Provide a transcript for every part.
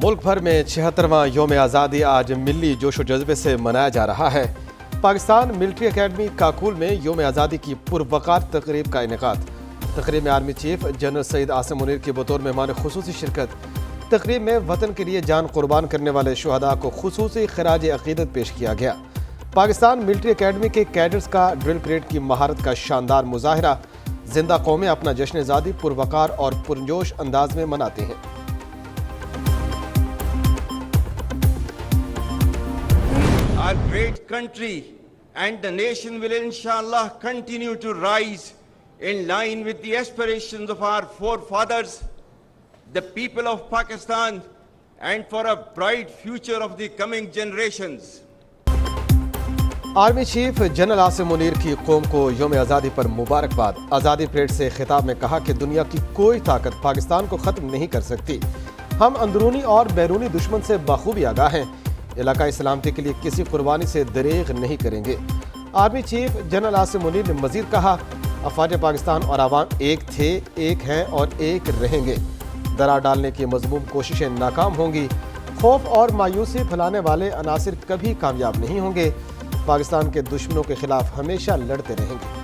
ملک بھر میں 76واں یوم آزادی آج ملی جوش و جذبے سے منایا جا رہا ہے۔ پاکستان ملٹری اکیڈمی کاکول میں یوم آزادی کی پروقار تقریب کا انعقاد۔ تقریب میں آرمی چیف جنرل سعید عاصم منیر کی بطور مہمان خصوصی شرکت۔ تقریب میں وطن کے لیے جان قربان کرنے والے شہداء کو خصوصی خراج عقیدت پیش کیا گیا۔ پاکستان ملٹری اکیڈمی کے کیڈٹس کا ڈرل پریڈ کی مہارت کا شاندار مظاہرہ۔ زندہ قومیں اپنا جشن آزادی پروقار اور پرجوش انداز میں مناتی ہیں۔ Our great country and the nation will inshallah continue to rise in line with the aspirations of our forefathers, the people of Pakistan, and for a bright future of the coming generations. Army chief general Asim Munir کی قوم کو یوم آزادی پر مبارکباد۔ آزادی parade سے خطاب میں کہا کہ دنیا کی کوئی طاقت پاکستان کو ختم نہیں کر سکتی۔ ہم اندرونی اور بیرونی دشمن سے بخوبی آگاہ ہیں۔ علاقائی سلامتی کے لیے کسی قربانی سے دریغ نہیں کریں گے۔ Army chief general Asim Munir نے مزید کہا، افواج پاکستان اور عوام ایک تھے، ایک ہیں اور ایک رہیں گے۔ درار ڈالنے کی مذموم کوششیں ناکام ہوں گی۔ خوف اور مایوسی پھیلانے والے عناصر کبھی کامیاب نہیں ہوں گے۔ پاکستان کے دشمنوں کے خلاف ہمیشہ لڑتے رہیں گے۔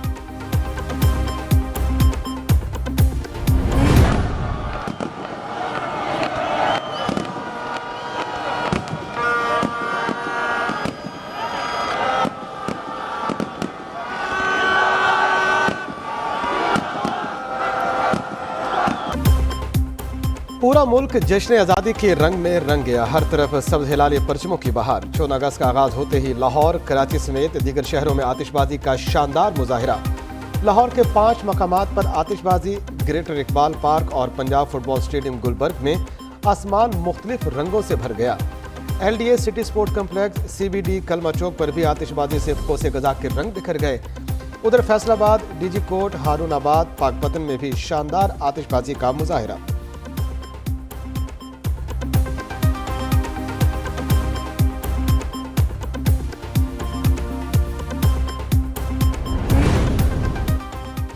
پورا ملک جشن آزادی کے رنگ میں رنگ گیا۔ ہر طرف سبز ہلالی پرچموں کی بہار۔ 14 اگست کا آغاز ہوتے ہی لاہور، کراچی سمیت دیگر شہروں میں آتش بازی کا شاندار مظاہرہ۔ لاہور کے 5 مقامات پر آتش بازی، گریٹر اقبال پارک اور پنجاب فٹ بال اسٹیڈیم گلبرگ میں آسمان مختلف رنگوں سے بھر گیا۔ LDA city support complex, CBD کلمہ چوک پر بھی آتش بازی سے قوس قزح کے رنگ بکھر گئے۔ ادھر فیصل آباد، DG کوٹ، ہارون آباد، پاک پتن میں بھی شاندار آتش بازی کا مظاہرہ۔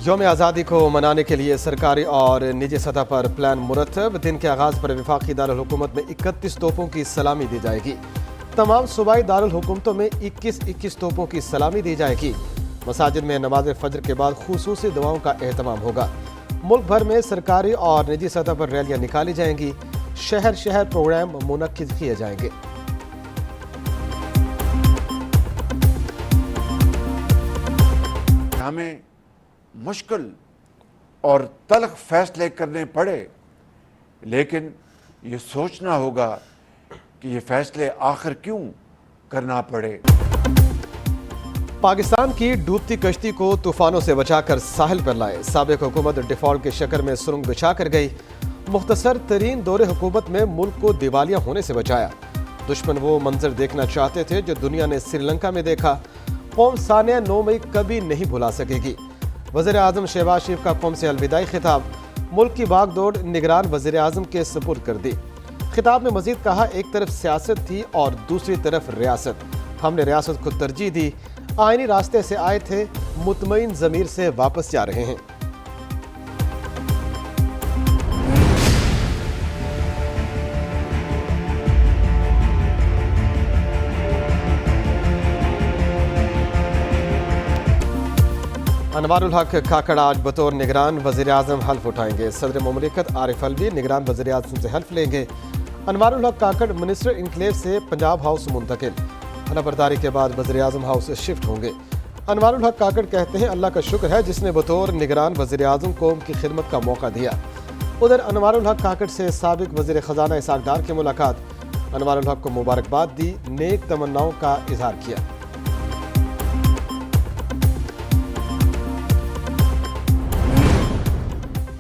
یوم آزادی کو منانے کے لیے سرکاری اور نجی سطح پر پلان مرتب۔ دن کے آغاز پر وفاقی دارالحکومت میں 31 توپوں کی سلامی دی جائے گی۔ تمام صوبائی دارالحکومتوں میں 21 توپوں کی سلامی دی جائے گی۔ مساجد میں نماز فجر کے بعد خصوصی دعاؤں کا اہتمام ہوگا۔ ملک بھر میں سرکاری اور نجی سطح پر ریلیاں نکالی جائیں گی۔ شہر شہر پروگرام منعقد کیے جائیں گے۔ ہمیں مشکل اور تلخ فیصلے کرنے پڑے، لیکن یہ سوچنا ہوگا کہ یہ فیصلے آخر کیوں کرنا پڑے۔ پاکستان کی ڈوبتی کشتی کو طوفانوں سے بچا کر ساحل پر لائے۔ سابق حکومت ڈیفالٹ کے شکر میں سرنگ بچھا کر گئی۔ مختصر ترین دور حکومت میں ملک کو دیوالیہ ہونے سے بچایا۔ دشمن وہ منظر دیکھنا چاہتے تھے جو دنیا نے سری لنکا میں دیکھا۔ قوم ثانیہ 9 مئی کبھی نہیں بھلا سکے گی۔ وزیر اعظم شہباز شریف کا قوم سے الوداعی خطاب۔ ملک کی باغ دوڑ نگران وزیر اعظم کے سپرد کر دی۔ خطاب میں مزید کہا، ایک طرف سیاست تھی اور دوسری طرف ریاست۔ ہم نے ریاست کو ترجیح دی۔ آئینی راستے سے آئے تھے، مطمئن ضمیر سے واپس جا رہے ہیں۔ انوار الحق کاکڑ آج بطور نگران وزیر اعظم حلف اٹھائیں گے۔ صدر مملکت عارف الوی نگران وزیر اعظم سے حلف لیں گے۔ انوار الحق کاکڑ منسٹر انکلیو سے پنجاب ہاؤس منتقل۔ علمبرداری کے بعد وزیر اعظم ہاؤس شفٹ ہوں گے۔ انوار الحق کاکڑ کہتے ہیں، اللہ کا شکر ہے جس نے بطور نگران وزیر اعظم قوم کی خدمت کا موقع دیا۔ ادھر انوار الحق کاکڑ سے سابق وزیر خزانہ اسحاق ڈار کی ملاقات۔ انوار الحق کو مبارکباد دی، نیک تمناؤں کا اظہار کیا۔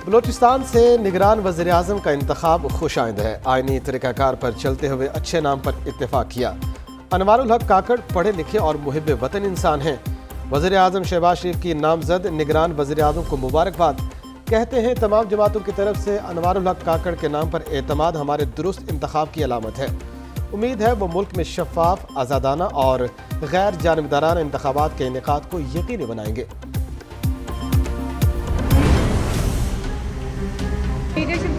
بلوچستان سے نگران وزیر اعظم کا انتخاب خوش آئند ہے۔ آئینی طریقہ کار پر چلتے ہوئے اچھے نام پر اتفاق کیا۔ انوار الحق کاکڑ پڑھے لکھے اور محب وطن انسان ہیں۔ وزیر اعظم شہباز شریف کی نامزد نگران وزیر اعظم کو مبارکباد۔ کہتے ہیں، تمام جماعتوں کی طرف سے انوار الحق کاکڑ کے نام پر اعتماد ہمارے درست انتخاب کی علامت ہے۔ امید ہے وہ ملک میں شفاف، آزادانہ اور غیر جانبدارانہ انتخابات کے انعقاد کو یقینی بنائیں گے۔ لیڈرشپ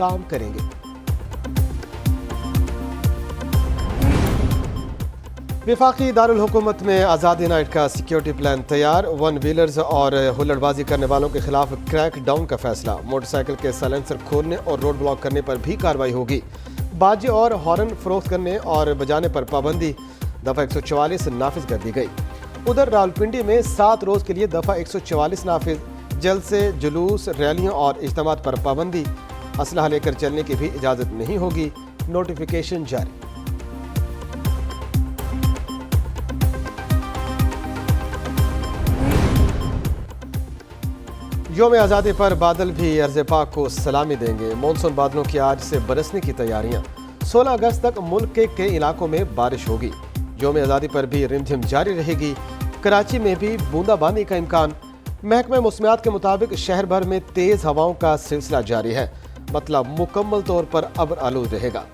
کام کریں گے۔ وفاقی دارالحکومت میں آزادی نائٹ کا سیکیورٹی پلان تیار، ون ویلرز اور ہلڑ بازی کرنے والوں کے خلاف کریک ڈاؤن کا فیصلہ، موٹر سائیکل کے سائلنسر کھولنے اور روڈ بلاک کرنے پر بھی کارروائی ہوگی، باجے اور ہارن فروخت کرنے اور بجانے پر پابندی دفعہ 144 نافذ کر دی گئی۔ ادھر راولپنڈی میں 7 روز کے لیے دفعہ 144 نافذ، جلسے، جلوس، ریلیوں اور اجتماعات پر پابندی، اسلحہ لے کر چلنے کی بھی اجازت نہیں ہوگی، نوٹیفیکیشن جاری۔ یوم آزادی پر بادل بھی ارض پاک کو سلامی دیں گے، مونسون بادلوں کی آج سے برسنے کی تیاریاں، 16 اگست تک ملک کے کئی علاقوں میں بارش ہوگی، یوم آزادی پر بھی رمجھم جاری رہے گی، کراچی میں بھی بوندا باندی کا امکان، محکمہ موسمیات کے مطابق شہر بھر میں تیز ہواؤں کا سلسلہ جاری ہے، مطلب مکمل طور پر ابر آلود رہے گا۔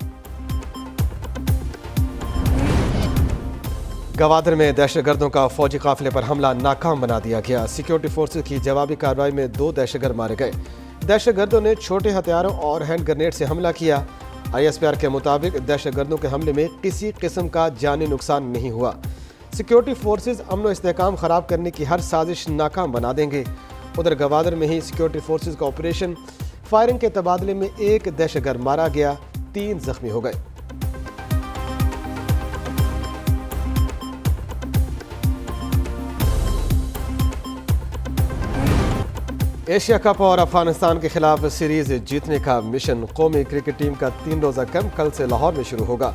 گوادر میں دہشت گردوں کا فوجی قافلے پر حملہ ناکام بنا دیا گیا، سیکیورٹی فورسز کی جوابی کارروائی میں 2 دہشت گرد مارے گئے، دہشت گردوں نے چھوٹے ہتھیاروں اور ہینڈ گرنیڈ سے حملہ کیا، ISPR کے مطابق دہشت گردوں کے حملے میں کسی قسم کا جانی نقصان نہیں ہوا، سیکیورٹی فورسز امن و استحکام خراب کرنے کی ہر سازش ناکام بنا دیں گے۔ ادھر گوادر میں ہی سیکیورٹی فورسز کا آپریشن فائرنگ کے تبادلے میں 1 دہشت گرد مارا گیا، 3 زخمی ہو گئے۔ ایشیا کپ اور افغانستان کے خلاف سیریز جیتنے کا مشن، قومی کرکٹ ٹیم کا 3 روزہ کیمپ کل سے لاہور میں شروع ہوگا،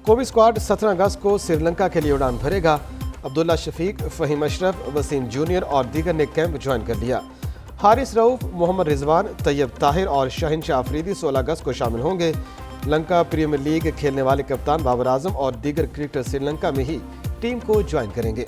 قومی اسکواڈ 17 اگست کو سری لنکا کے لیے اڑان بھرے گا، عبداللہ شفیق، فہیم اشرف، وسیم جونیئر اور دیگر نے کیمپ جوائن کر لیا، حارث رؤوف، محمد رضوان، طیب طاہر اور شاہین شاہ آفریدی 16 اگست کو شامل ہوں گے، لنکا پریمیئر لیگ کھیلنے والے کپتان بابر اعظم اور دیگر کرکٹر سری لنکا میں ہی ٹیم کو جوائن کریں گے۔